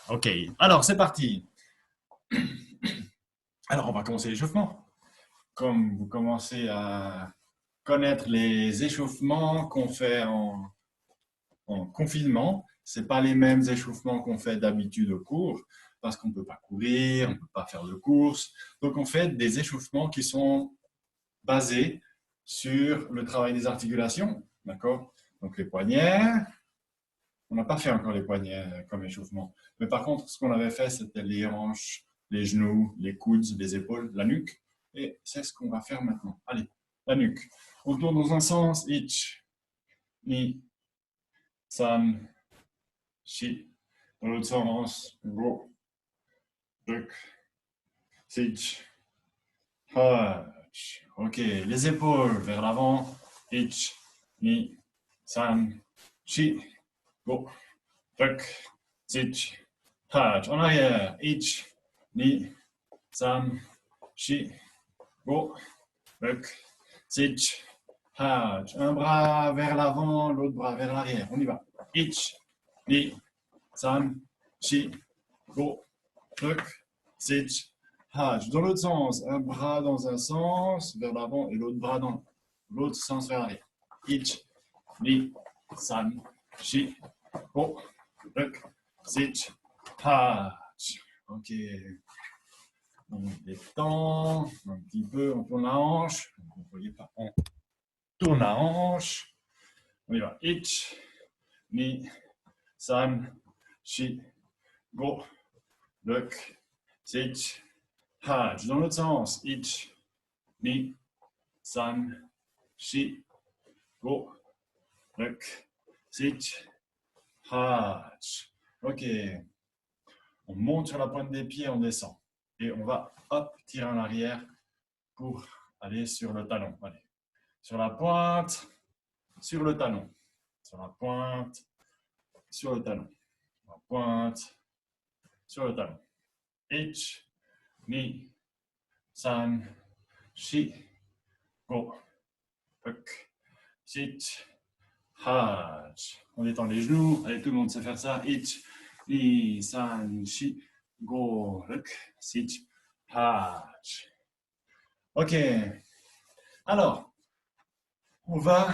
Ok, alors c'est parti. Alors on va commencer l'échauffement. Comme vous commencez à connaître les échauffements qu'on fait en confinement, c'est pas les mêmes échauffements qu'on fait d'habitude au cours, parce qu'on ne peut pas courir, on ne peut pas faire de courses. Donc on fait des échauffements qui sont basés sur le travail des articulations, d'accord? Donc les poignets, on n'a pas fait encore les poignets comme échauffement. Mais par contre, ce qu'on avait fait, c'était les hanches, les genoux, les coudes, les épaules, la nuque. Et c'est ce qu'on va faire maintenant. Allez, la nuque. On tourne dans un sens, ich, ni, san, shi. Dans l'autre sens, go, ruk, sich, hach. Ok, les épaules vers l'avant, ich, ni, san, shi, go, ruk, sich, hach. En arrière, ich, ni, san, shi, go, ruk, sich, hach. Un bras vers l'avant, l'autre bras vers l'arrière. On y va. Ich, ni, san, shi, go, ruk, sich, hach. Dans l'autre sens, un bras dans un sens vers l'avant et l'autre bras dans l'autre sens vers l'arrière. Ich, ni, san, shi, go, ruk, sich, hach. Ok. On détend un petit peu, on tourne la hanche. Vous ne voyez pas, on tourne la hanche. On y va. Ich, ni, san, shi, go, ruk, sich, hach. Dans l'autre sens. Ich, ni, san, shi, go, ruk, sich, hach. Ok. On monte sur la pointe des pieds, on descend. Et on va, hop, tirer en arrière pour aller sur le talon. Allez. Sur la pointe, sur le talon. Sur la pointe, sur le talon. Sur la pointe, sur le talon. Ich, ni, san, shi, go, ruk, sich, hach. On détend les genoux. Allez, tout le monde sait faire ça. Ich, ni, san, shi, go, ruk, sich, hach. Ok. Alors, on va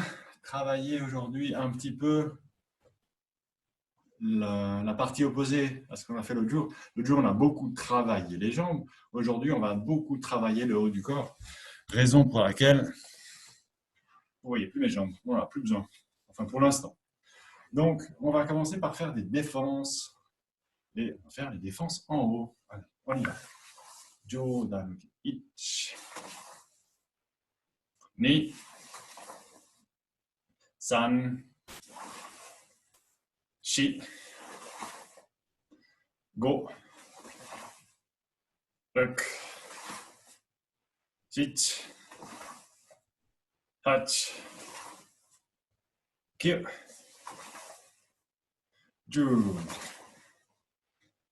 travailler aujourd'hui un petit peu la partie opposée à ce qu'on a fait l'autre jour. L'autre jour, on a beaucoup travaillé les jambes. Aujourd'hui, on va beaucoup travailler le haut du corps. Raison pour laquelle, vous voyez plus mes jambes. On n'en a plus besoin. Enfin, pour l'instant. Donc, on va commencer par faire des défenses. Et on va faire les défenses en haut. Allez, on y va. Jodan, ich, ni, san, shi, go, ruk, sich, hach, kyo, ju.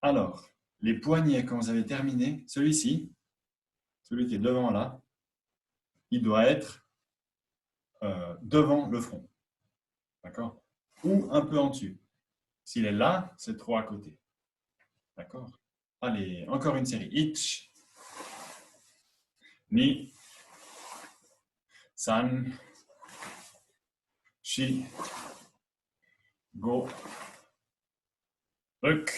Alors, les poignets, quand vous avez terminé, celui-ci, celui qui est devant là, il doit être devant le front. D'accord? Ou un peu en dessus. S'il est là, c'est trop à côté. D'accord? Allez, encore une série. Ich, ni, san, shi, go, ruk,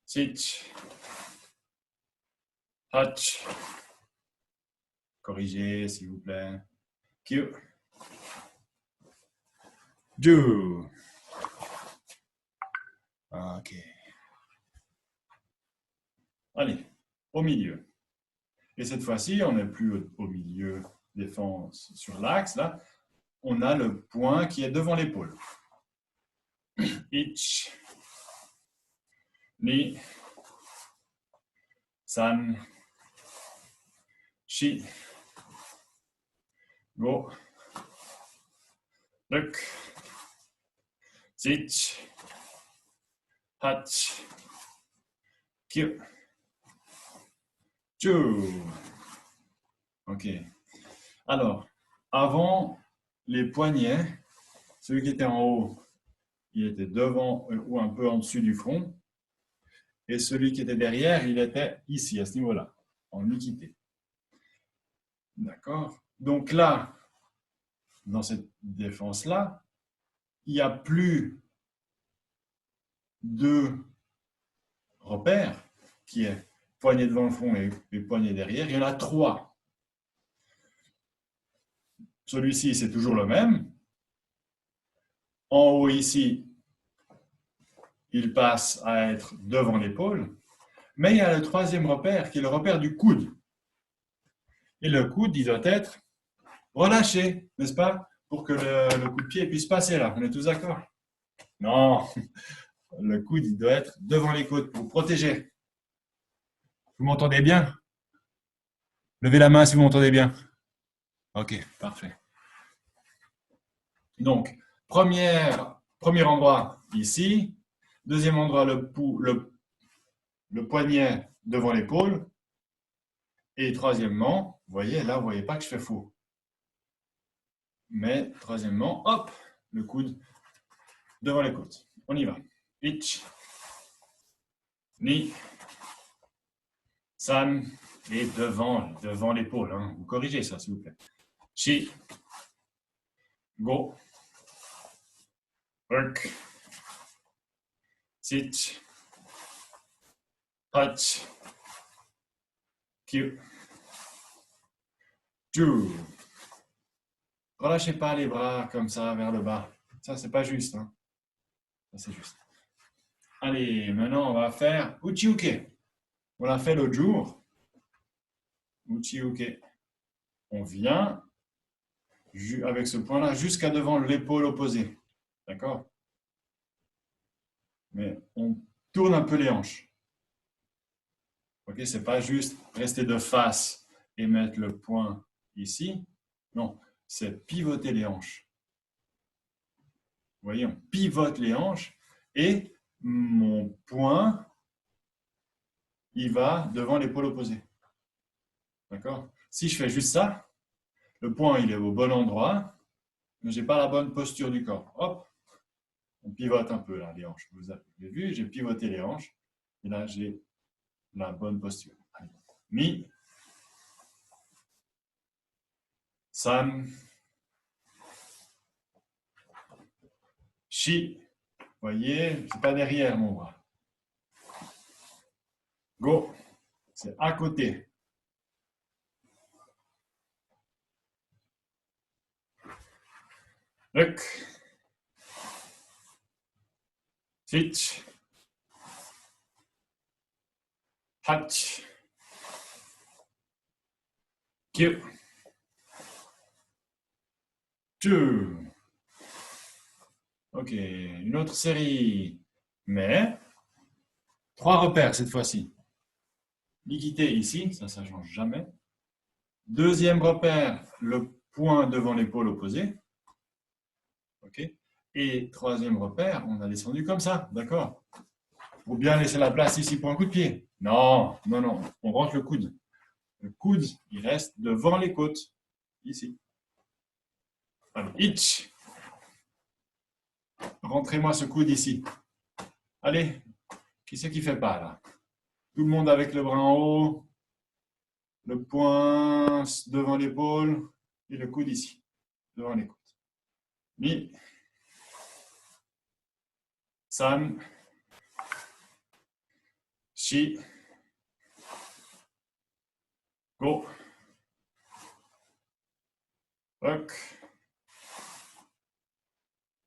sich, hach. Corrigez, s'il vous plaît. Kyo, ju. Ok. Allez, au milieu. Et cette fois-ci, on n'est plus au milieu, défense sur l'axe. Là, on a le point qui est devant l'épaule. Ich, ni, san, shi, go, ruk, sich, hach, kyo, ju. Ok. Alors, avant les poignets, celui qui était en haut, il était devant ou un peu en dessus du front. Et celui qui était derrière, il était ici, à ce niveau-là, en équité. D'accord? Donc là, dans cette défense-là, il n'y a plus deux repères, qui est poignée devant le front et poignée derrière. Il y en a trois. Celui-ci, c'est toujours le même. En haut, ici, il passe à être devant l'épaule. Mais il y a le troisième repère, qui est le repère du coude. Et le coude, il doit être relâché, n'est-ce pas? Pour que le coup de pied puisse passer là. On est tous d'accord? Non, le coude, il doit être devant les côtes pour protéger. Vous m'entendez bien? Levez la main si vous m'entendez bien. Ok, parfait. Donc, premier endroit ici. Deuxième endroit, le poignet devant l'épaule. Et troisièmement, vous voyez, là, vous ne voyez pas que je fais faux. Mais troisièmement, hop, le coude devant les côtes. On y va. Ich, ni, san, et devant l'épaule. Hein. Vous corrigez ça, s'il vous plaît. Chi, go, ruk, sit, hach, kyu, ju. Relâchez pas les bras comme ça vers le bas. Ça, c'est pas juste. Hein. Ça, c'est juste. Allez, maintenant, on va faire uchi-uke. On l'a fait l'autre jour. Uchi-uke. On vient avec ce point-là jusqu'à devant l'épaule opposée. D'accord? Mais on tourne un peu les hanches. Ok, c'est pas juste rester de face et mettre le poing ici. Non, c'est pivoter les hanches. Vous voyez, on pivote les hanches et mon poing, il va devant l'épaule opposée. D'accord? Si je fais juste ça, le poing, il est au bon endroit, mais je n'ai pas la bonne posture du corps. Hop, on pivote un peu là, les hanches. Vous avez vu, j'ai pivoté les hanches. Et là, j'ai la bonne posture. Allez. Mi, san, shi. Vous voyez, c'est pas derrière mon bras. Go, c'est à côté. Ruk, sit, hach, kyu, ju. Ok, une autre série. Mais, trois repères cette fois-ci. L'équité ici, ça ne change jamais. Deuxième repère, le point devant l'épaule opposée. Ok. Et troisième repère, on a descendu comme ça, d'accord? Pour bien laisser la place ici pour un coup de pied. Non, non, non, on rentre le coude. Le coude, il reste devant les côtes, ici. Allez, itch. Rentrez-moi ce coude ici. Allez, qui c'est qui fait pas là? Tout le monde avec le bras en haut, le poing devant l'épaule et le coude ici, devant les côtes. Mi, san, shi, go, ruk,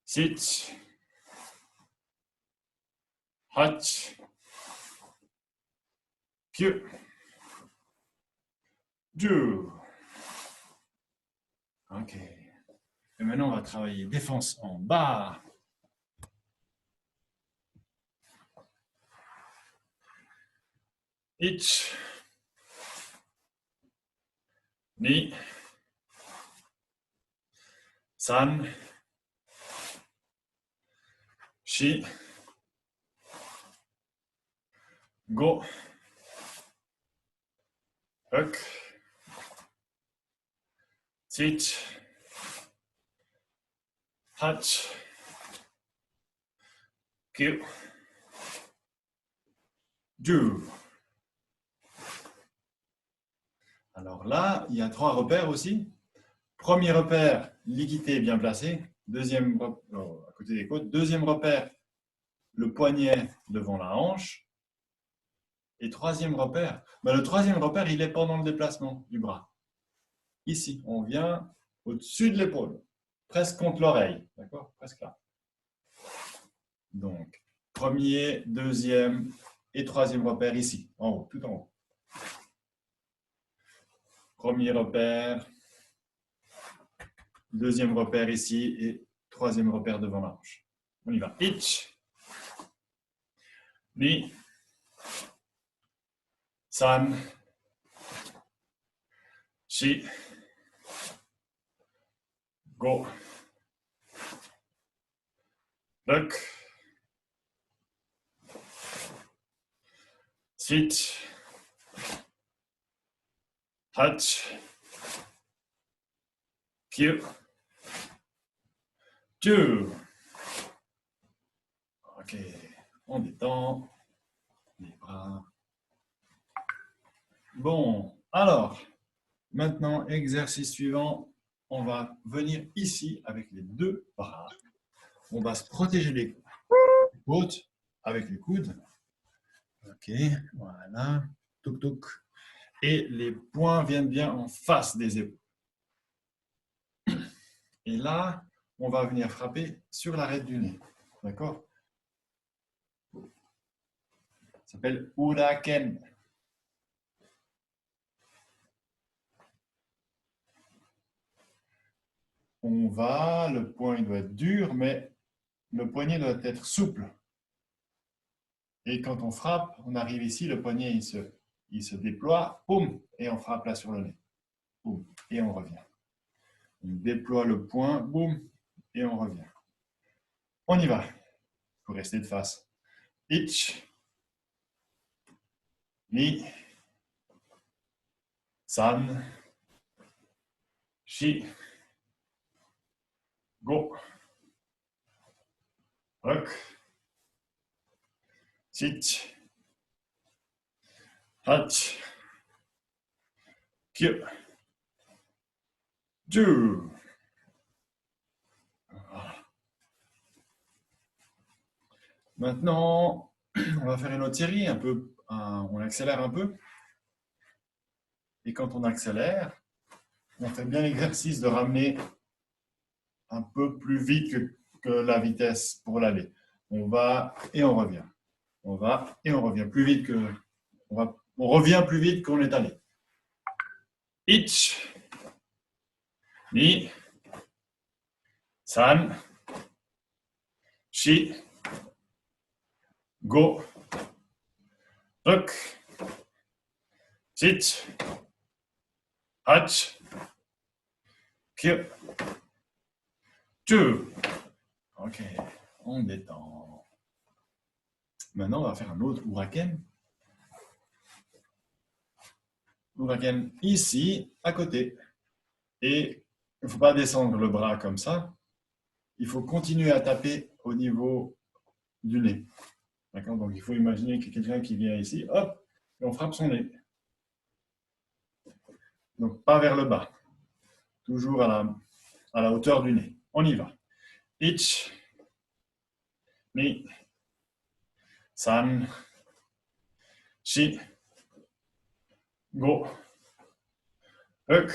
sit, hach, kyu, ju. Ok. Et maintenant, on va travailler défense en bas. Ich, ni, san, shi, go, ruk, sit, hach, Q, Ju. Alors là, il y a 3 repères aussi. Premier repère, l'équité bien placée. Deuxième, à côté des côtes. Deuxième repère, le poignet devant la hanche. Et troisième repère, le troisième repère, il est pendant le déplacement du bras. Ici, on vient au-dessus de l'épaule, presque contre l'oreille, d'accord? Presque là. Donc, premier, deuxième et troisième repère ici, en haut, tout en haut. Premier repère, deuxième repère ici et troisième repère devant la hanche. On y va. Ich, ni, san, shi, go, ruk, sit, hach, kyu, ju. Ok, on détend les bras. Bon, alors, maintenant, exercice suivant, on va venir ici avec les 2 bras. On va se protéger les côtes avec les coudes. Ok, voilà. Touk touk. Et les poings viennent bien en face des épaules. Et là, on va venir frapper sur l'arête du nez. D'accord? Ça s'appelle Uraken. Le poing il doit être dur, mais le poignet doit être souple. Et quand on frappe, on arrive ici, le poignet il se déploie, boum, et on frappe là sur le nez. Boum, et on revient. On déploie le poing, boum, et on revient. On y va. Il faut rester de face. Ich, ni, san, shi, go, ruk, sit, hach, kyu, ju. Maintenant, on va faire une autre série, on accélère un peu. Et quand on accélère, on fait bien l'exercice de ramener un peu plus vite que la vitesse pour l'aller. On va et on revient. On va et on revient plus vite que... On revient plus vite qu'on est allé. Ich, ni, san, shi, go, ruk, sit, hach, kyu, ju. Ok, on détend. Maintenant, on va faire un autre Uraken. Uraken ici, à côté. Et il ne faut pas descendre le bras comme ça. Il faut continuer à taper au niveau du nez. D'accord? Donc, il faut imaginer qu'il y a quelqu'un qui vient ici, hop, et on frappe son nez. Donc, pas vers le bas. Toujours à la hauteur du nez. On y va. Ich, ni, san, shi, go, ruk,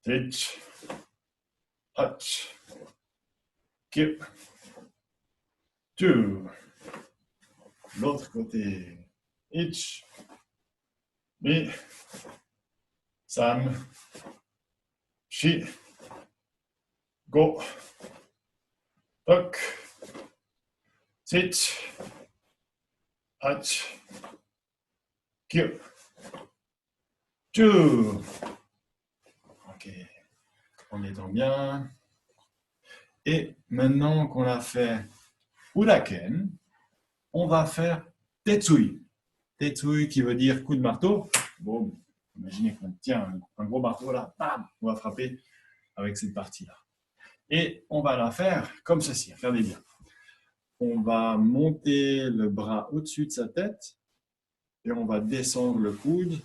sit, hach, kyu, ju. L'autre côté. Ich, ni, san, shi, go, ruk, sit, hach, kyu, ju. Ok, on détend bien. Et maintenant qu'on a fait Uraken, on va faire Tetsui. Tetsui qui veut dire coup de marteau. Bon, imaginez qu'on tient un gros marteau là, bam, on va frapper avec cette partie-là. Et on va la faire comme ceci, regardez bien. on va monter le bras au-dessus de sa tête et on va descendre le coude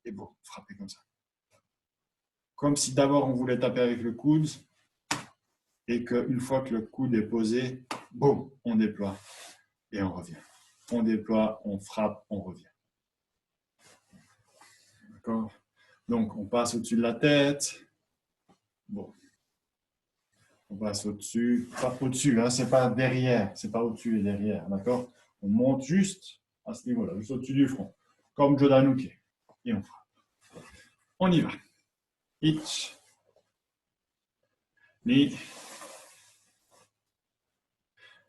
et bon, frapper comme ça. Comme si d'abord on voulait taper avec le coude et qu'une fois que le coude est posé, boum, on déploie et on revient. On déploie, on frappe, on revient. D'accord? Donc, on passe au-dessus de la tête. Bon. On passe au-dessus. Pas au-dessus, hein, c'est pas derrière. C'est pas au-dessus et derrière. D'accord? On monte juste à ce niveau-là, juste au-dessus du front. Comme Jodanuke. Et on frappe. On y va. Ich. Ni.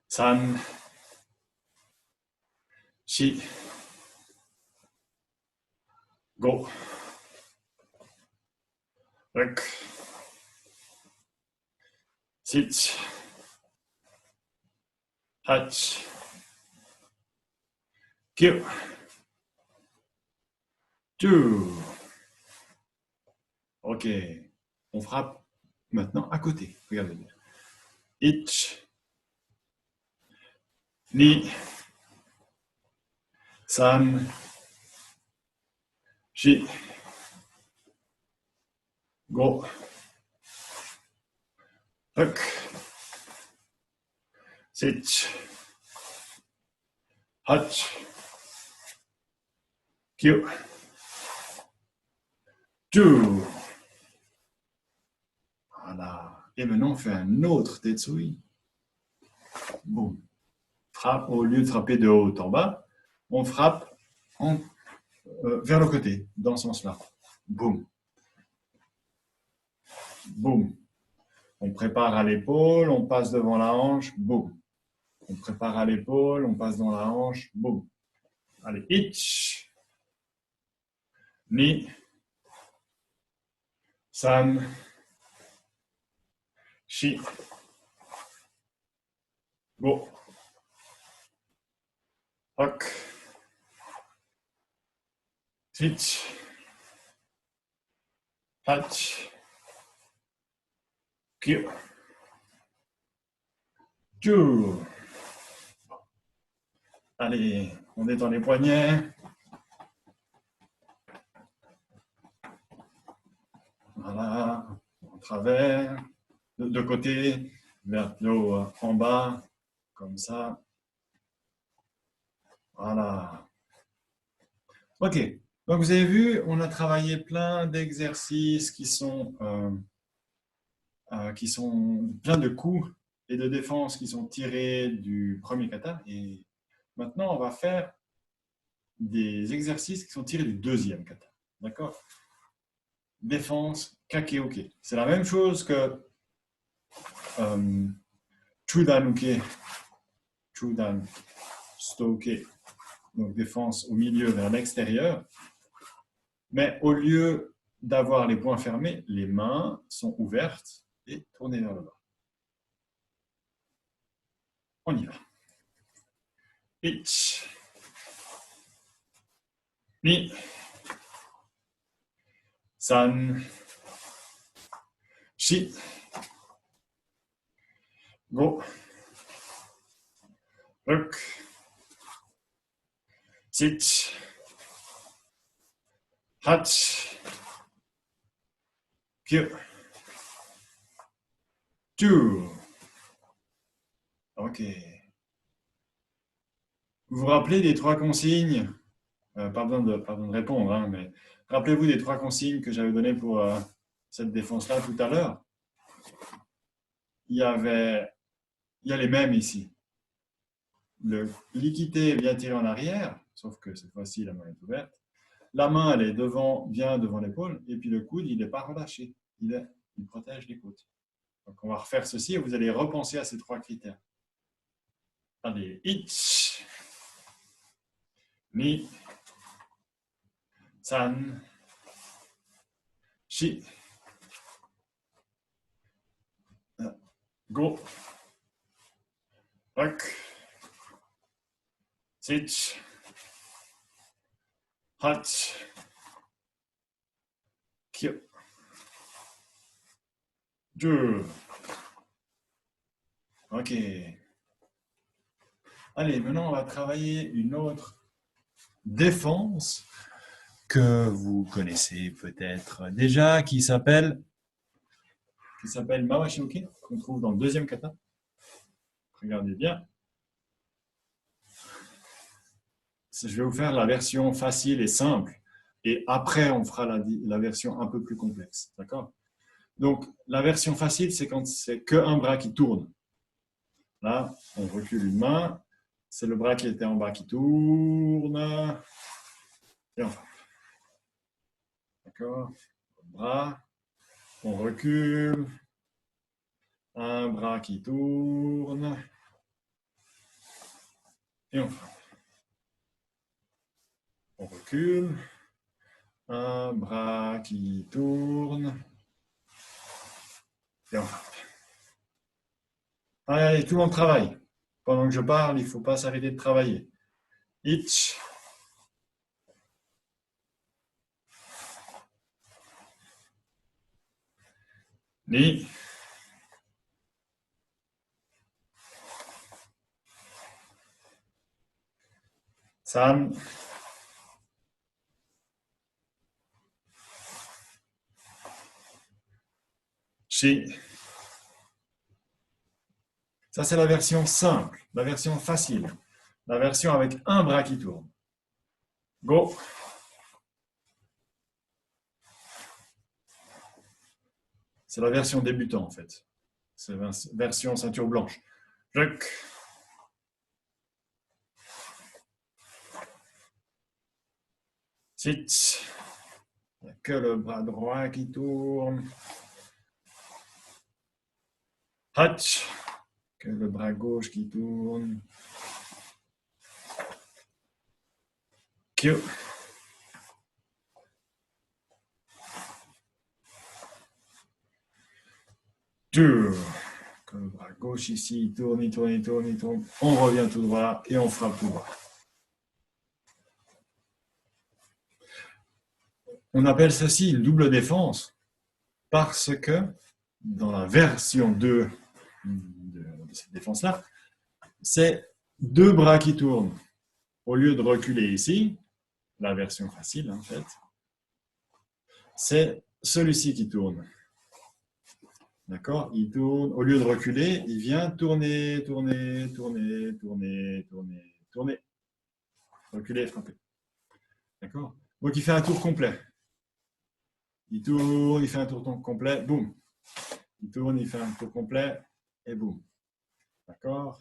San. Shi. Go. Rek. Sit. Hach. Kyo. Two. Ok. On frappe maintenant à côté. Regardez bien. Ich. Ni. San. Shi. Go. Rek. Sit. Hach. Kyo. Two. Voilà. Et maintenant, on fait un autre Tetsui. Boum. Frappe, au lieu de frapper de haut en bas, on frappe vers le côté, dans ce sens-là. Boum. Boum. On prépare à l'épaule, on passe devant la hanche, boum. On prépare à l'épaule, on passe dans la hanche, boum. Allez, ich. Ni. San. Shi. Go. Hok. Sit. Hach. Kyo. Two. Allez, on détend les poignets. Voilà, en travers, de côté, vers le haut, en bas, comme ça. Voilà. Ok, donc vous avez vu, on a travaillé plein d'exercices qui sont plein de coups et de défense qui sont tirés du premier kata. Et maintenant, on va faire des exercices qui sont tirés du deuxième kata. D'accord? Défense, kakeoke. C'est la même chose que chudanuke, chudan, stoke. Donc défense au milieu vers l'extérieur. Mais au lieu d'avoir les poings fermés, les mains sont ouvertes et tournées vers le bas. On y va. Ich. Ni. San. Shi. Go. Ruk. Sit. Hach. Kyo. Two. Ok. Vous vous rappelez des trois consignes? Pas besoin de répondre, hein, mais rappelez-vous des trois consignes que j'avais données pour cette défense-là tout à l'heure. Il y a les mêmes ici. Le liquidé vient tirer en arrière, sauf que cette fois-ci, la main est ouverte. La main, elle est bien devant l'épaule, et puis le coude, il n'est pas relâché. Il protège les côtes. Donc, on va refaire ceci et vous allez repenser à ces trois critères. Allez, ich, ni, san, shi, go, hok, sich, hach, kyo, ju. Ok. Allez, maintenant, on va travailler une autre défense que vous connaissez peut-être déjà, qui s'appelle Mawashioke, qu'on trouve dans le deuxième kata. Regardez bien. Je vais vous faire la version facile et simple. Et après, on fera la version un peu plus complexe. D'accord? Donc, la version facile, c'est quand c'est qu'un bras qui tourne. Là, on recule une main. C'est le bras qui était en bas qui tourne. Et enfin. D'accord? Bras. On recule. Un bras qui tourne. Et enfin. On recule. Un bras qui tourne. Et on frappe. Allez, tout le monde travaille. Pendant que je parle, il ne faut pas s'arrêter de travailler. Ich. Ni. San. Shi. Ça, c'est la version simple, la version facile, la version avec un bras qui tourne. Go. C'est la version débutant, en fait. C'est la version ceinture blanche. Jacques. Sit. Il n'y a que le bras droit qui tourne. Hatch. Que le bras gauche qui tourne. Q. Deux. Que le bras gauche ici, il tourne, il tourne, il tourne, il tourne. On revient tout droit et on frappe tout droit. On appelle ceci une double défense parce que dans la version 2 de cette défense-là, c'est deux bras qui tournent. Au lieu de reculer ici, la version facile en fait, c'est celui-ci qui tourne. D'accord? Il tourne, au lieu de reculer, il vient tourner, tourner, tourner, tourner, tourner, tourner. Reculer, frapper. D'accord? Donc il fait un tour complet. Il tourne, il fait un tour complet, boum. Il tourne, il fait un tour complet, et boum. D'accord?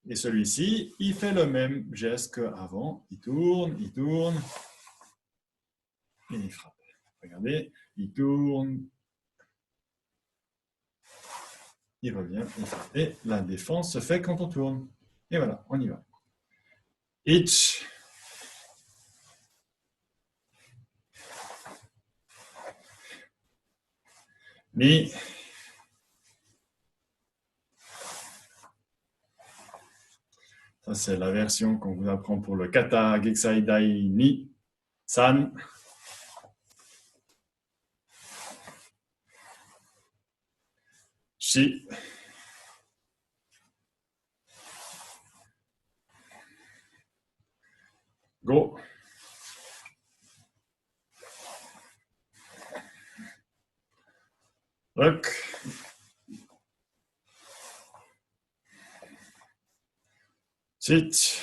Et celui-ci, il fait le même geste qu'avant. Il tourne, et il frappe. Regardez, il tourne, il revient, il frappe. Et la défense se fait quand on tourne. Et voilà, on y va. Ich. Ni. Ça, c'est la version qu'on vous apprend pour le kata, Geksai Dai Ni, San. Shi. Go. Ruk. Sit.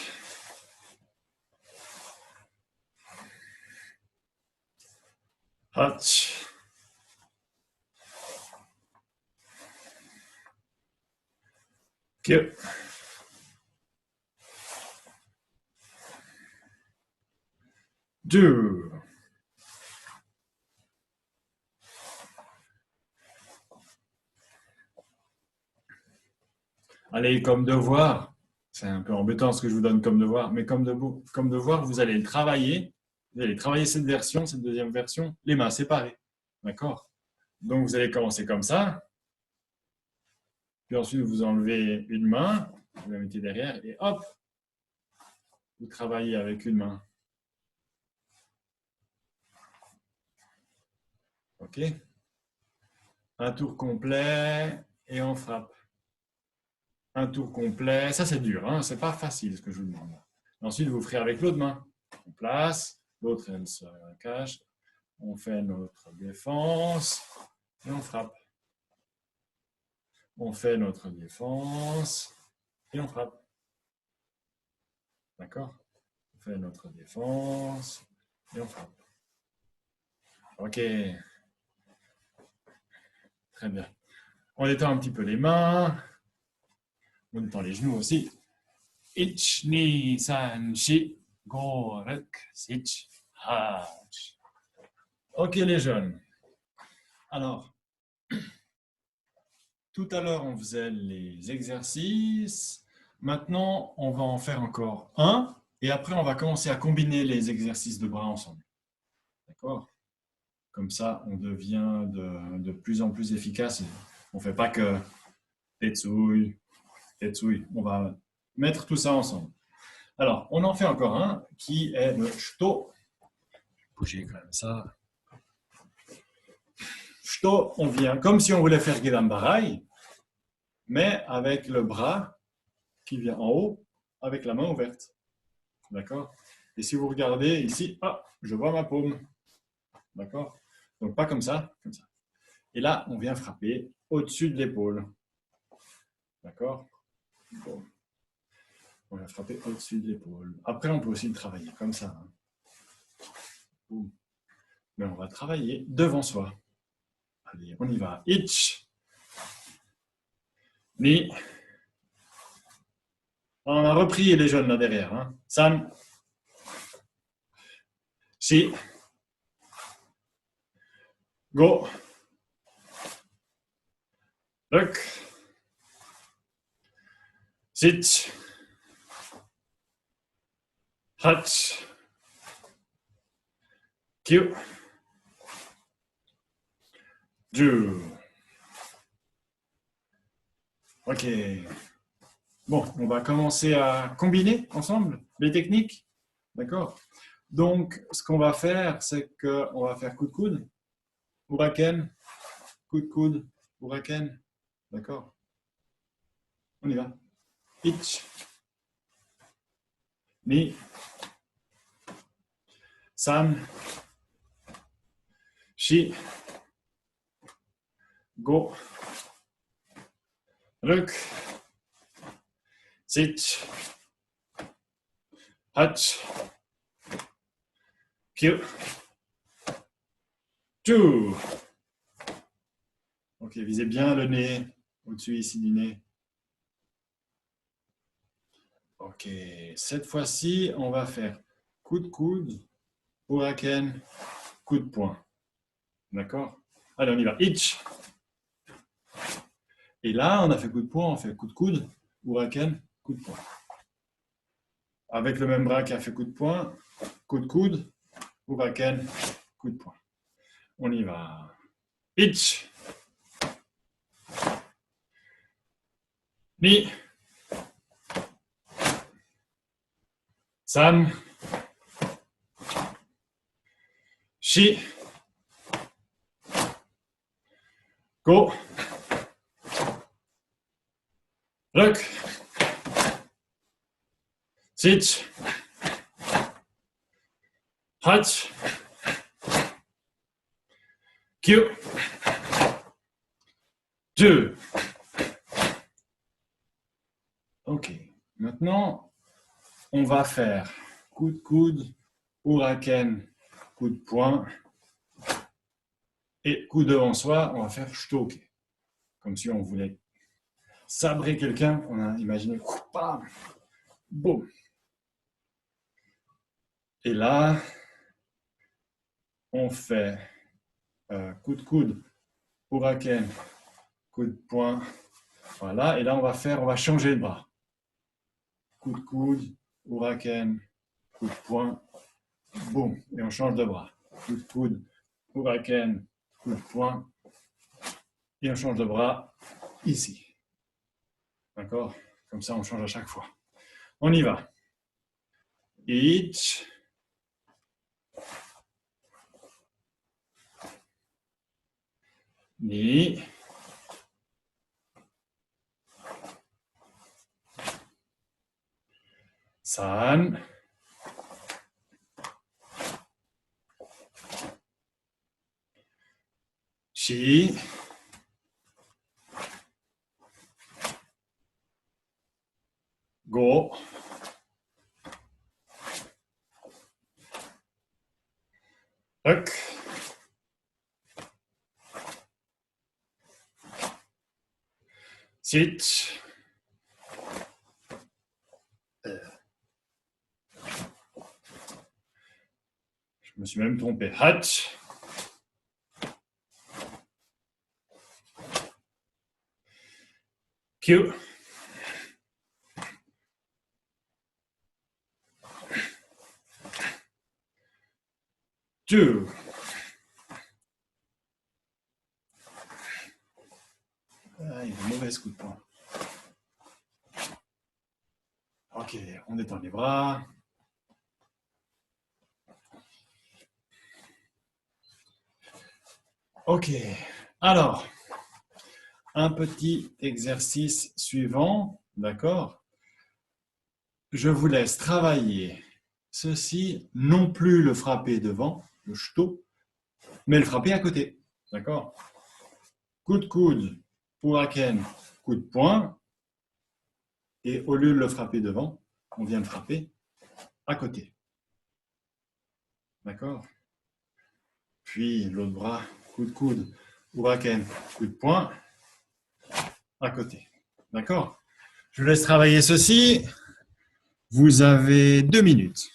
Hatch. Kyo. Deux. Allez, comme devoir, c'est un peu embêtant ce que je vous donne comme devoir, mais comme devoir, vous allez travailler. Vous allez travailler cette version, cette deuxième version, les mains séparées. D'accord? Donc, vous allez commencer comme ça. Puis ensuite, vous enlevez une main, vous la mettez derrière et hop, vous travaillez avec une main. OK? Un tour complet et on frappe. un tour complet. Ça, c'est dur, hein? C'est pas facile ce que je vous demande. Ensuite, vous ferez avec l'autre main. On place, l'autre elle se cache. On fait notre défense et on frappe. On fait notre défense et on frappe. D'accord? On fait notre défense et on frappe. Ok. Très bien. On détend un petit peu les mains. On détend les genoux aussi. Ich, ni, san, shi, go, rek, sich, hach. Ok les jeunes. Alors, tout à l'heure on faisait les exercices. Maintenant, on va en faire encore un. Et après, on va commencer à combiner les exercices de bras ensemble. D'accord? Comme ça, on devient de plus en plus efficace. On ne fait pas que tetsui, tetsui. On va mettre tout ça ensemble. Alors, on en fait encore un qui est le shito. Bouger quand même ça. Shito, on vient comme si on voulait faire Gedambarai, mais avec le bras qui vient en haut, avec la main ouverte. D'accord? Et si vous regardez ici, ah, je vois ma paume. D'accord? Donc pas comme ça, comme ça. Et là, on vient frapper au-dessus de l'épaule. D'accord? Bon. On vient frapper au-dessus de l'épaule. Après, on peut aussi le travailler comme ça. Hein. Mais on va travailler devant soi. Allez, on y va. Ich. Ni. On a repris les jeunes là derrière. Hein. San. Si. Go. Ruk. Sit. Hach. Kyu. Ju. Ok. Bon, on va commencer à combiner ensemble les techniques. D'accord? Donc, ce qu'on va faire, c'est qu'on va faire coup de coude, uraken, coup de coude, uraken. D'accord? On y va. Ich. Ni. San. Shi. Go. Ruk. Sit. Hach. Kyu. Ju. Ok, visez bien le nez, au-dessus ici du nez. Ok, cette fois-ci, on va faire coup de coude, uraken, coup de poing. D'accord? Allez, on y va. Ich. Et là, on a fait coup de poing, on fait coup de coude, uraken, coup de poing. Avec le même bras qui a fait coup de poing, coup de coude, uraken, coup de poing. On y va. Ich. Ni. San. Shi. Go. Ruk. Sit. Hach. Kyu. Ju. Ok. Maintenant, on va faire coup de coude, uraken, coup de poing. Et coup devant soi, on va faire shtoke. Comme si on voulait sabrer quelqu'un. On a imaginé, bam, boum. Et là, on fait coup de coude, uraken, coup de poing. Voilà. Et là, on va changer de bras. Coup de coude, uraken, coup de poing, boum. Et on change de bras. Coup de coude, uraken, coup de poing. Et on change de bras ici. D'accord? Comme ça, on change à chaque fois. On y va. Ich. Ni. San. Chi. Go. Huk. Sit. Je me suis même trompé. Hatch. Q. Two. Ah, il y a une mauvaise coup de poing. Ok, on détend les bras. Ok, alors, un petit exercice suivant, d'accord? Je vous laisse travailler ceci, non plus le frapper devant, le shto, mais le frapper à côté, d'accord? Coup de coude pour Aken, coup de poing, et au lieu de le frapper devant, on vient le frapper à côté, d'accord? Puis l'autre bras, coup de coude, Uraken, coup de poing, à côté. D'accord? Je vous laisse travailler ceci. Vous avez 2 minutes.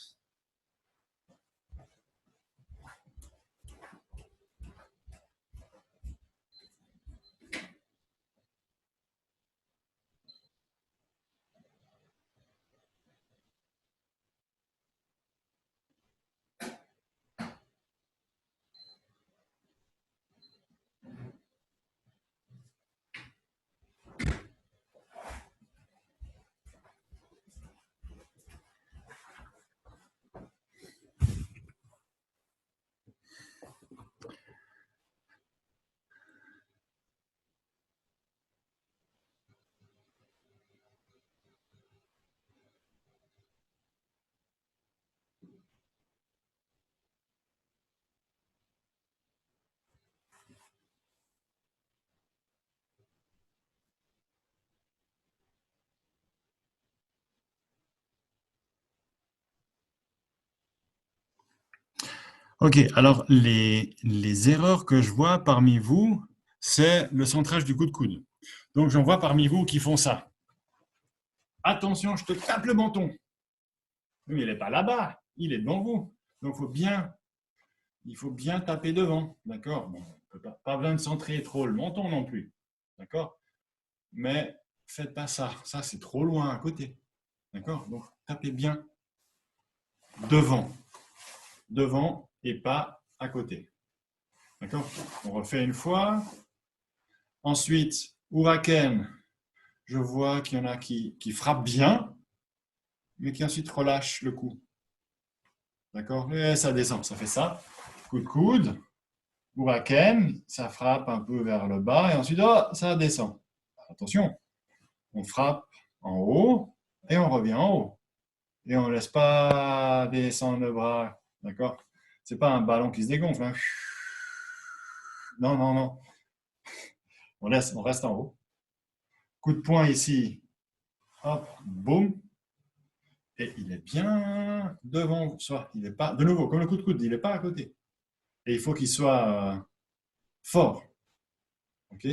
Ok, alors les erreurs que je vois parmi vous, c'est le centrage du coup de coude. Donc j'en vois parmi vous qui font ça. Attention, je te tape le menton. Mais il n'est pas là-bas, il est devant vous. Donc il faut bien taper devant. D'accord? Bon, pas besoin de centrer trop le menton non plus. D'accord? Mais faites pas ça. Ça, c'est trop loin à côté. D'accord? Donc tapez bien devant. Devant et pas à côté. D'accord? On refait une fois. Ensuite, Huraken, je vois qu'il y en a qui frappent bien, mais qui ensuite relâchent le coup. D'accord? Et ça descend, ça fait ça. Coup de coude. Huraken, ça frappe un peu vers le bas, et ensuite, oh, ça descend. Attention, on frappe en haut, et on revient en haut. Et on ne laisse pas descendre le bras. D'accord? C'est pas un ballon qui se dégonfle. Hein. Non, non, non. On reste en haut. Coup de poing ici. Hop, boum. Et il est bien devant soi. Il n'est pas, de nouveau, comme le coup de coude, il n'est pas à côté. Et il faut qu'il soit fort. Ok?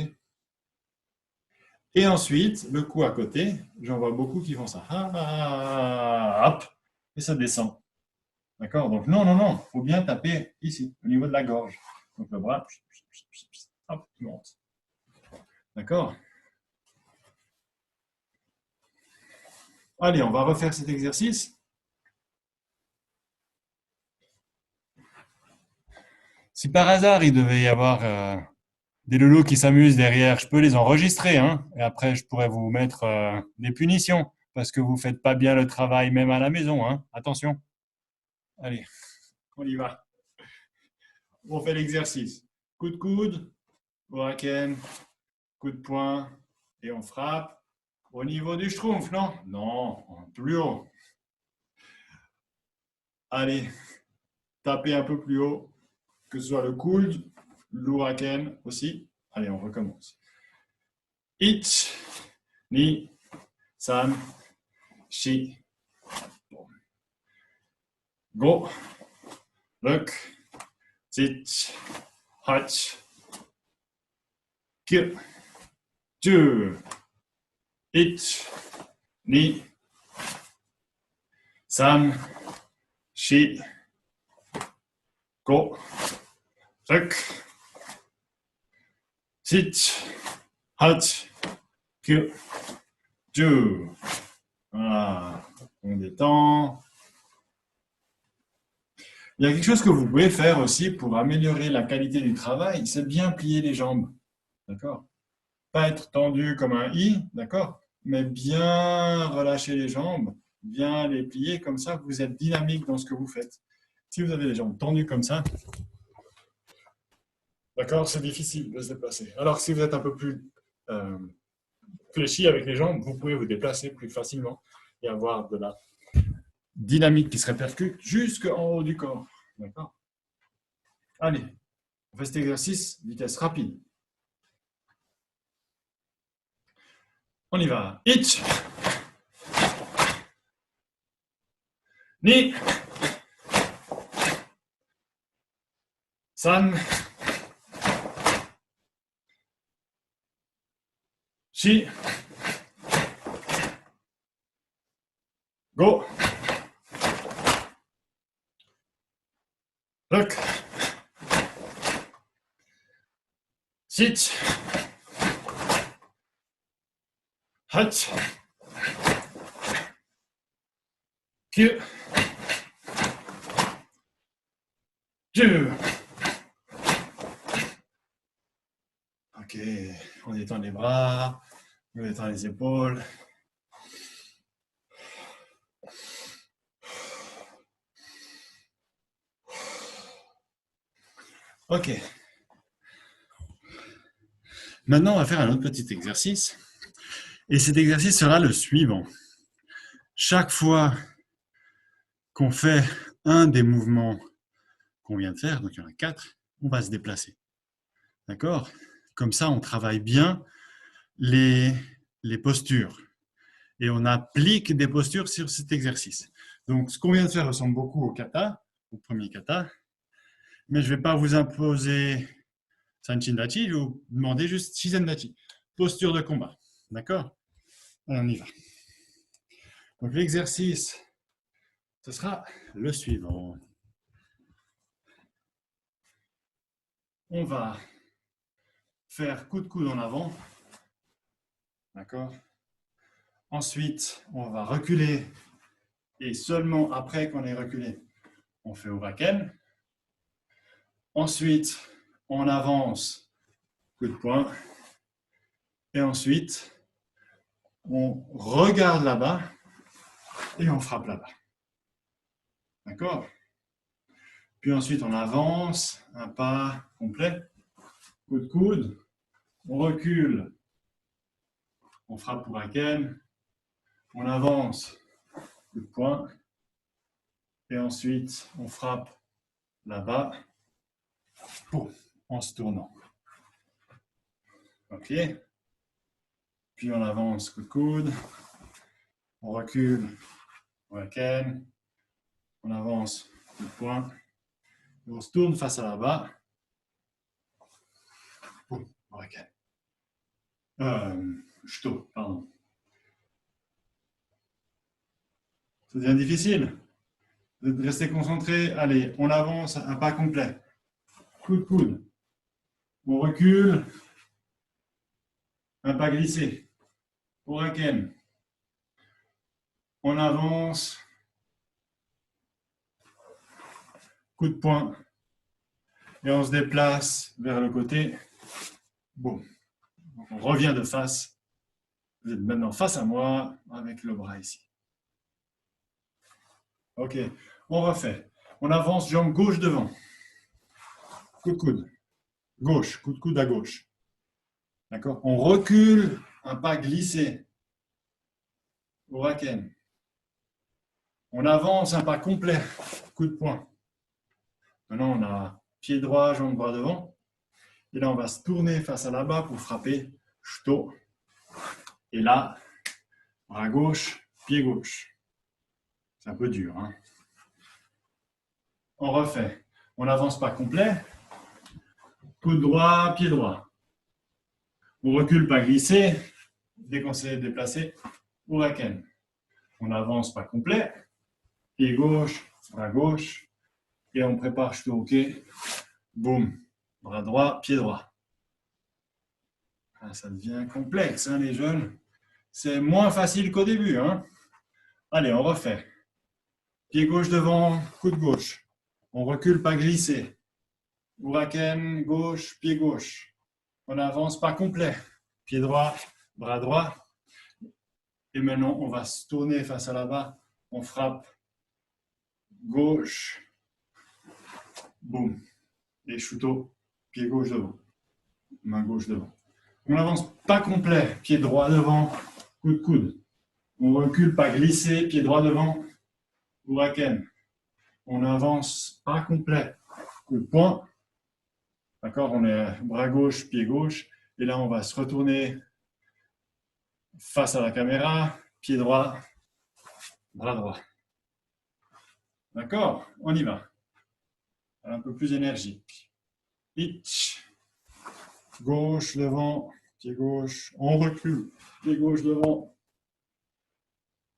Et ensuite, le coup à côté, j'en vois beaucoup qui font ça. Hop, et ça descend. D'accord? Donc, non, non, non, il faut bien taper ici, au niveau de la gorge. Donc, le bras, hop, il monte. D'accord? Allez, on va refaire cet exercice. Si par hasard il devait y avoir des loulous qui s'amusent derrière, je peux les enregistrer, hein, et après je pourrais vous mettre des punitions parce que vous ne faites pas bien le travail même à la maison, hein. Attention. Allez, on y va. On fait l'exercice. Coup de coude, Huraken, coup de poing, et on frappe au niveau du schtroumpf, non? Non, plus haut. Allez, tapez un peu plus haut, que ce soit le coude, l'ouraken aussi. Allez, on recommence. Ich, ni, san, shi, go, ruk, sit, hach, kyu, ju, ich, ni, san, shi, go, ruk, sit, hach, kyu, ju. Voilà, on détend. Il y a quelque chose que vous pouvez faire aussi pour améliorer la qualité du travail, c'est bien plier les jambes. D'accord? Pas être tendu comme un i, d'accord? Mais bien relâcher les jambes, bien les plier, comme ça vous êtes dynamique dans ce que vous faites. Si vous avez les jambes tendues comme ça, d'accord, c'est difficile de se déplacer. Alors si vous êtes un peu plus fléchi avec les jambes, vous pouvez vous déplacer plus facilement et avoir de la dynamique qui se répercute jusqu'en haut du corps. D'accord? Allez, on fait cet exercice, vitesse rapide. On y va. Ich, ni, san, shi, go, ruk, sit, hach, kyu, ju. Ok, on détend les bras, on détend les épaules. Ok. Maintenant, on va faire un autre petit exercice. Et cet exercice sera le suivant. Chaque fois qu'on fait un des mouvements qu'on vient de faire, donc il y en a 4, on va se déplacer. D'accord? Comme ça, on travaille bien les postures. Et on applique des postures sur cet exercice. Donc, ce qu'on vient de faire ressemble beaucoup au kata, au premier kata. Mais je ne vais pas vous imposer Sanchin Dachi, je vais vous demander juste Shizen Dachi. Posture de combat. D'accord? On y va. Donc, l'exercice, ce sera le suivant. On va faire coup de coude en avant. D'accord? Ensuite, on va reculer. Et seulement après qu'on ait reculé, on fait Uraken. Ensuite, on avance, coup de poing. Et ensuite, on regarde là-bas et on frappe là-bas. D'accord? Puis ensuite, on avance, un pas complet, coup de coude, on recule, on frappe Uraken, on avance, coup de poing, et ensuite, on frappe là-bas, en se tournant. Ok? Puis on avance, coup de coude, on recule, Uraken, on avance, coup de poing, et on se tourne face à là-bas, Uraken. Shito, pardon. Ça devient difficile. Restez concentré. Allez, on avance, un pas complet. Coup de coude. On recule. Un pas glissé. Uraken. On avance. Coup de poing. Et on se déplace vers le côté. Boum. On revient de face. Vous êtes maintenant face à moi avec le bras ici. Ok, on refait. On avance, jambe gauche devant. Coup de coude. Gauche, coup de coude à gauche. D'accord? On recule, un pas glissé. Uraken. On avance, un pas complet. coup de poing. Maintenant, on a pied droit, jambe droit devant. Et là, on va se tourner face à là-bas pour frapper. Shuto. Et là, bras gauche, pied gauche. C'est un peu dur. Hein. On refait. On n'avance pas complet. Coude droit, pied droit. On recule, pas glisser. Dès qu'on s'est déplacé, Huraken. On n'avance pas complet. Pied gauche, bras gauche. Et on prépare Shuto Uke. Boum. Bras droit, pied droit. Ah, ça devient complexe, hein, les jeunes. C'est moins facile qu'au début. Hein. Allez, on refait. Pied gauche devant, coude gauche. On recule, pas glisser. Huraken, gauche, pied gauche. On n'avance pas complet. Pied droit, bras droit. Et maintenant, on va se tourner face à là-bas. On frappe gauche. Boum. Et Shuto, pied gauche devant. Main gauche devant. On n'avance pas complet. Pied droit devant, coude coude. On recule, pas glisser. Pied droit devant. Huraken. On n'avance pas complet. Coup de poing. D'accord, on est bras gauche, pied gauche. Et là, on va se retourner face à la caméra, pied droit, bras droit. D'accord, on y va. Un peu plus énergique. Hitch. Gauche, devant, pied gauche. On recule, pied gauche devant.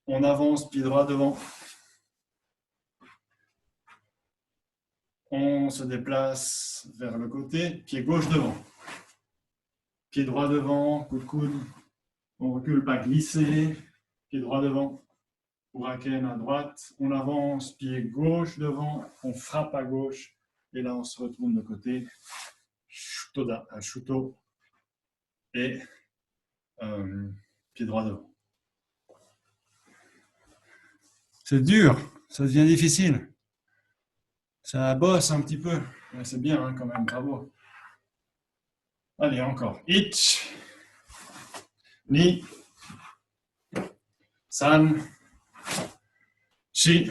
On avance, pied droit devant. On se déplace vers le côté, pied gauche devant. Pied droit devant, coup de coude. On recule, pas glisser. Pied droit devant. Huraken à droite. On avance, pied gauche devant. On frappe à gauche. Et là, on se retourne de côté. Shuto. Et pied droit devant. C'est dur. Ça devient difficile. Ça bosse un petit peu. Mais c'est bien hein, quand même. Bravo. Allez, encore. Ich. Ni. San. Chi.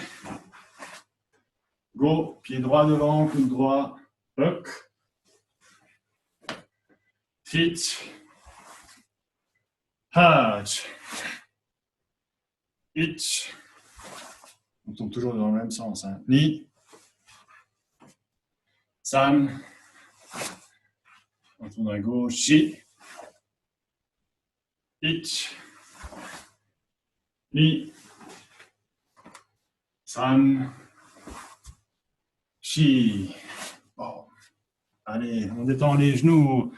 Go. Pied droit devant. Coude droit. Puck. Fit. Hach. Ich. On tombe toujours dans le même sens. Hein. Ni. San. On tourne à gauche. Chi. Ich. Ni. San. Chi. Bon. Allez, on détend les genoux.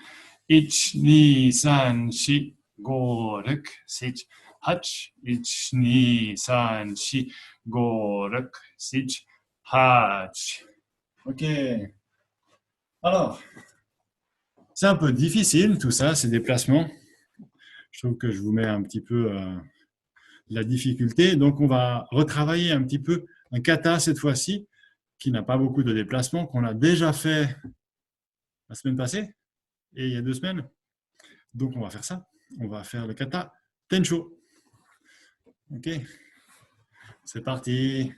Ich, ni, san, chi. Go, ruk, sich, hach. Ich, ni, san, chi. Go, ruk, sich, hach. Ok. Alors, c'est un peu difficile tout ça, ces déplacements. Je trouve que je vous mets un petit peu la difficulté. Donc, on va retravailler un petit peu un kata cette fois-ci, qui n'a pas beaucoup de déplacements, qu'on a déjà fait la semaine passée et il y a 2 semaines. Donc, on va faire ça. On va faire le kata Tensho. Ok. C'est parti.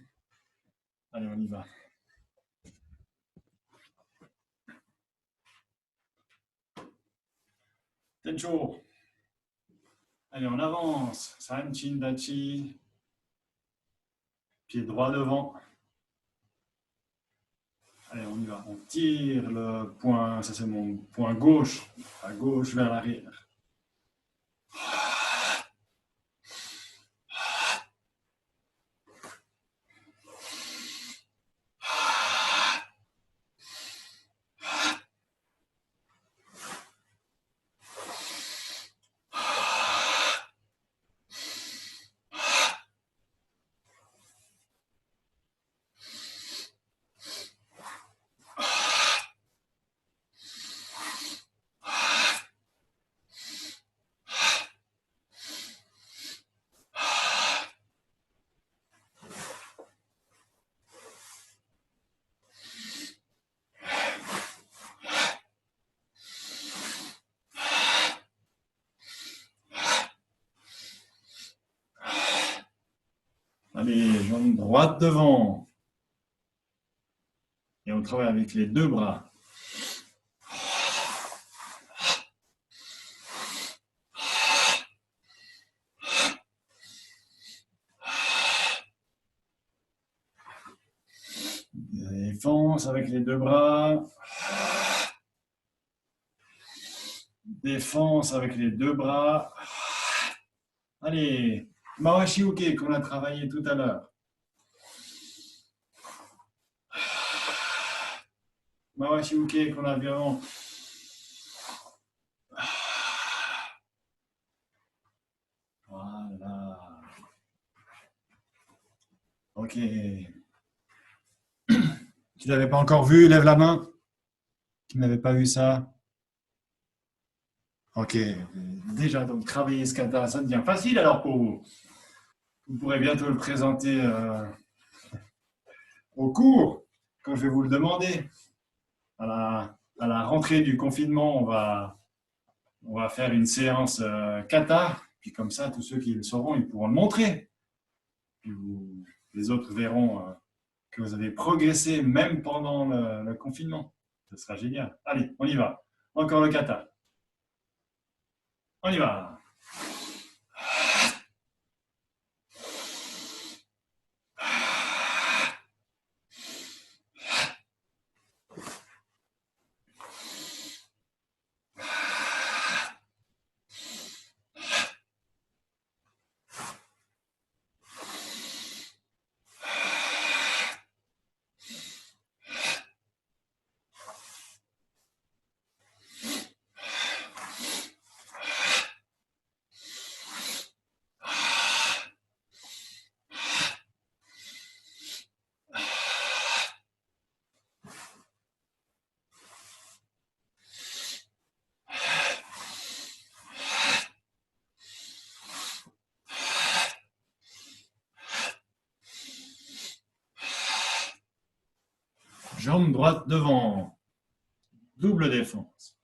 Allez, on y va. Tensho. Allez, on avance. San, chin, dachi. Pied droit devant. Allez, on y va. On tire le poing. Ça, c'est mon poing gauche. À gauche vers l'arrière. Allez, jambe droite devant. Et on travaille avec les deux bras. Défense avec les deux bras. Défense avec les deux bras. Allez, Mawashi Uke qu'on a travaillé tout à l'heure. Mawashi Uke qu'on a vu avant. Voilà. Ok. Qui n'avait pas encore vu, lève la main. Qui n'avait pas vu ça. Ok. Déjà, donc travailler ce kata, ça devient facile alors pour vous. Vous pourrez bientôt le présenter au cours, quand je vais vous le demander. À la rentrée du confinement, on va faire une séance kata. Puis comme ça, tous ceux qui le sauront, ils pourront le montrer. Puis les autres verront que vous avez progressé même pendant le confinement. Ce sera génial. Allez, on y va. Encore le kata. On y va. Jambe droite devant. Double défense.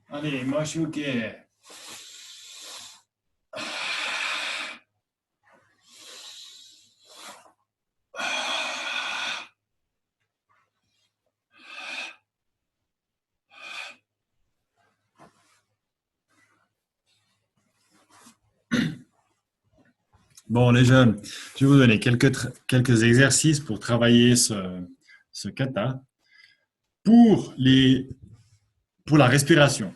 Allez, Mashuke. Bon, les jeunes, je vais vous donner quelques exercices pour travailler ce kata. Pour, pour la respiration,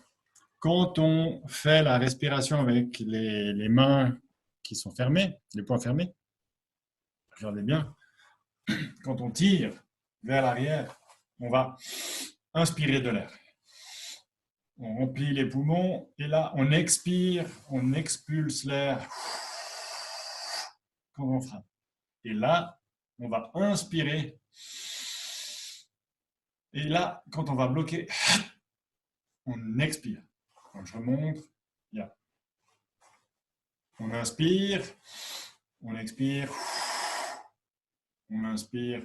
quand on fait la respiration avec les mains qui sont fermées, les poings fermés, regardez bien, quand on tire vers l'arrière, on va inspirer de l'air. On remplit les poumons et là, on expire, on expulse l'air quand on frappe. Et là, on va inspirer. Et là, quand on va bloquer, on expire. Donc, je remonte. Yeah. On inspire, on expire, on inspire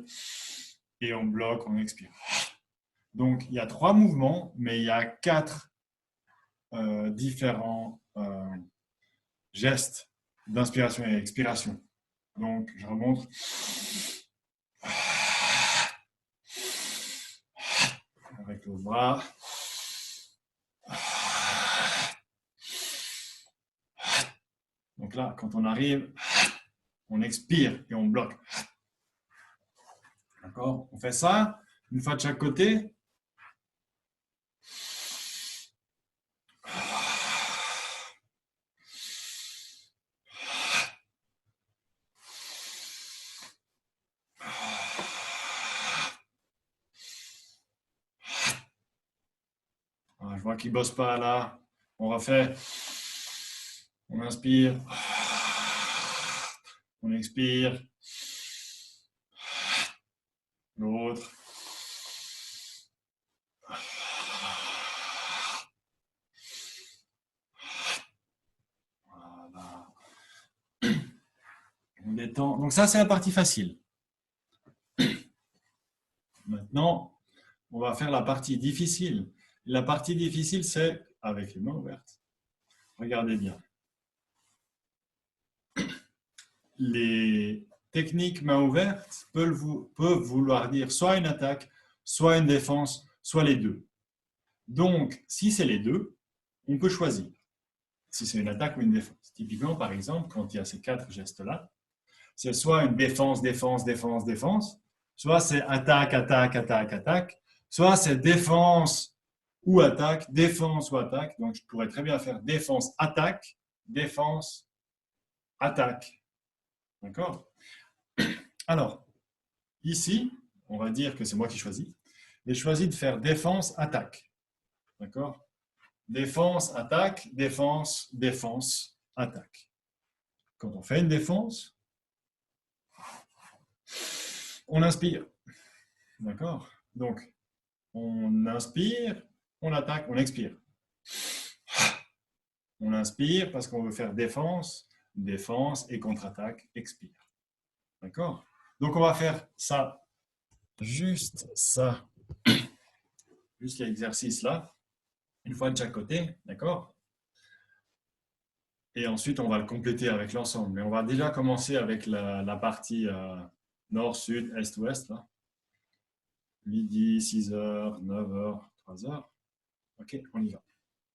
et on bloque, on expire. Donc, il y a 3 mouvements, mais il y a 4 différents gestes d'inspiration et expiration. Donc, je remonte. Avec le bras. Donc là, quand on arrive, on expire et on bloque. D'accord? On fait ça une fois de chaque côté. Je vois qu'il ne bosse pas là. On refait. On inspire. On expire. L'autre. Voilà. On détend. Donc ça, c'est la partie facile. Maintenant, on va faire la partie difficile. La partie difficile, c'est avec les mains ouvertes. Regardez bien. Les techniques main ouverte peuvent vouloir dire soit une attaque, soit une défense, soit les deux. Donc, si c'est les deux, on peut choisir si c'est une attaque ou une défense. Typiquement, par exemple, quand il y a ces 4 gestes-là, c'est soit une défense, défense, défense, défense, soit c'est attaque, attaque, attaque, attaque, soit c'est défense ou attaque, défense ou attaque. Donc, je pourrais très bien faire défense, attaque, défense, attaque. D'accord? Alors, ici, on va dire que c'est moi qui choisis. J'ai choisi de faire défense, attaque. D'accord? Défense, attaque, défense, défense, attaque. Quand on fait une défense, on inspire. D'accord? Donc, on inspire, on attaque, on expire. On inspire parce qu'on veut faire défense, défense et contre-attaque, expire. D'accord? Donc, on va faire ça, juste ça, juste l'exercice là, une fois de chaque côté, d'accord? Et ensuite, on va le compléter avec l'ensemble. Mais on va déjà commencer avec la partie nord, sud, est, ouest. Là. Midi, 6h, 9h, 3h. Ok, on y va.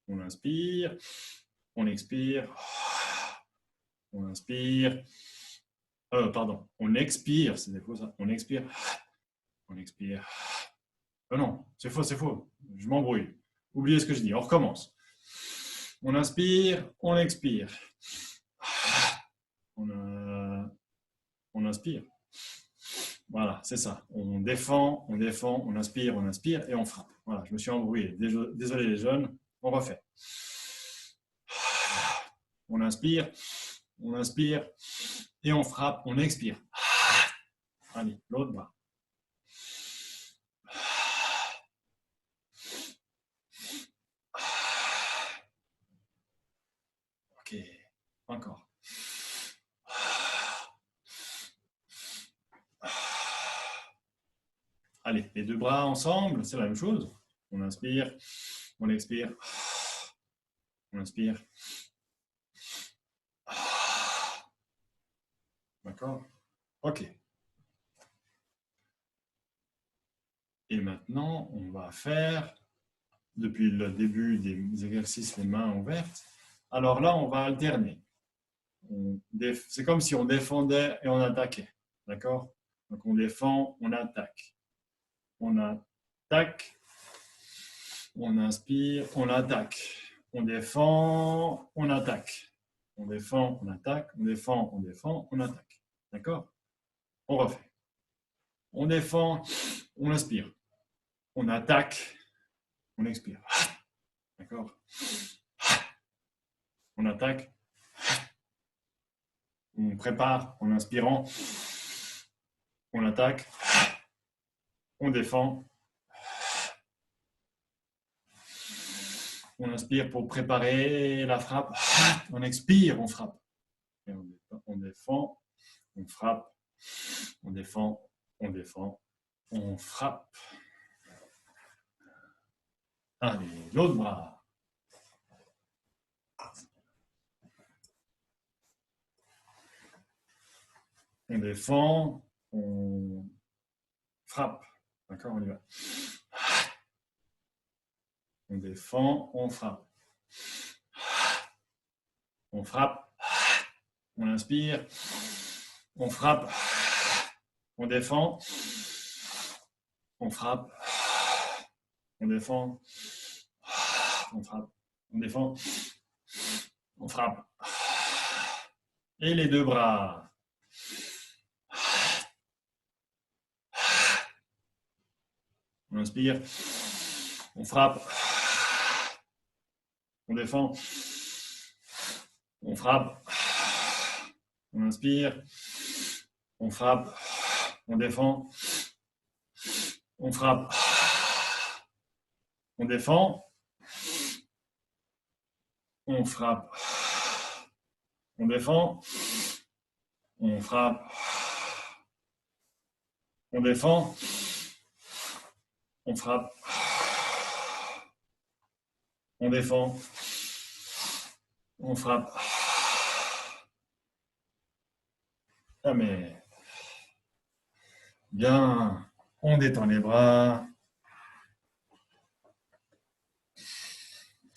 On inspire, on expire, on inspire. Pardon, on expire, c'est faux ça. On expire, on expire. Non, c'est faux, c'est faux. Je m'embrouille. Oubliez ce que je dis, on recommence. On inspire, on expire. On inspire. Voilà, c'est ça. On défend, on inspire et on frappe. Voilà, je me suis embrouillé. Désolé les jeunes, on refait. On inspire et on frappe, on expire. Allez, l'autre bras. Ok, encore. Allez, les deux bras ensemble, c'est la même chose. On inspire, on expire, on inspire. D'accord? Ok. Et maintenant, on va faire, depuis le début des exercices, les mains ouvertes. Alors là, on va alterner. C'est comme si on défendait et on attaquait. D'accord? Donc on défend, on attaque. On attaque, on inspire, on attaque. On défend, on attaque. On défend, on attaque, on défend, on attaque. D'accord? On refait. On défend, on inspire. On attaque, on expire. D'accord? On attaque, on prépare en inspirant, on attaque, on défend, on inspire pour préparer la frappe, on expire, on frappe. Et on défend, on frappe, on défend, on frappe. Allez, l'autre bras. On défend, on frappe. D'accord, on y va. On défend, on frappe. On frappe, on inspire, on frappe, on défend, on frappe, on défend, on frappe, on défend, on frappe. Et les deux bras. On inspire, on frappe, on défend, on frappe, on inspire, on frappe, on défend, on frappe, on défend, on frappe, on défend, On frappe. On défend. On frappe. On défend. On frappe. Ah mais bien. On détend les bras.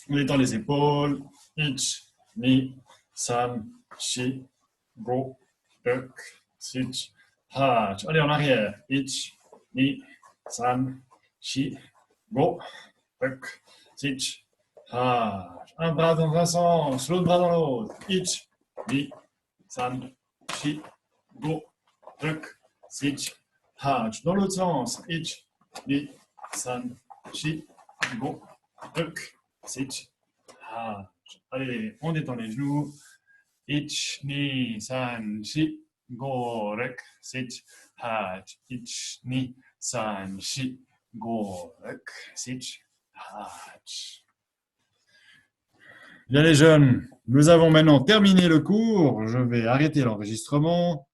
On détend les épaules. Ich, ni, san, shi, go, uk, sich, hach. Allez, en arrière. Ich, ni, san, shi, go, uk, sich, hach. Un bras dans un sens, l'autre bras dans l'autre. Ich, ni, san, shi, go, uk, sich, hach. Dans l'autre sens. Ich, ni, san, shi, go, uk, sich, hach. Allez, on détend les genoux. Ich, ni, san, shi, go, rek, sich, hach. Ich, ni, san, shi, go, rek, sich, hach. Bien les jeunes, nous avons maintenant terminé le cours. Je vais arrêter l'enregistrement.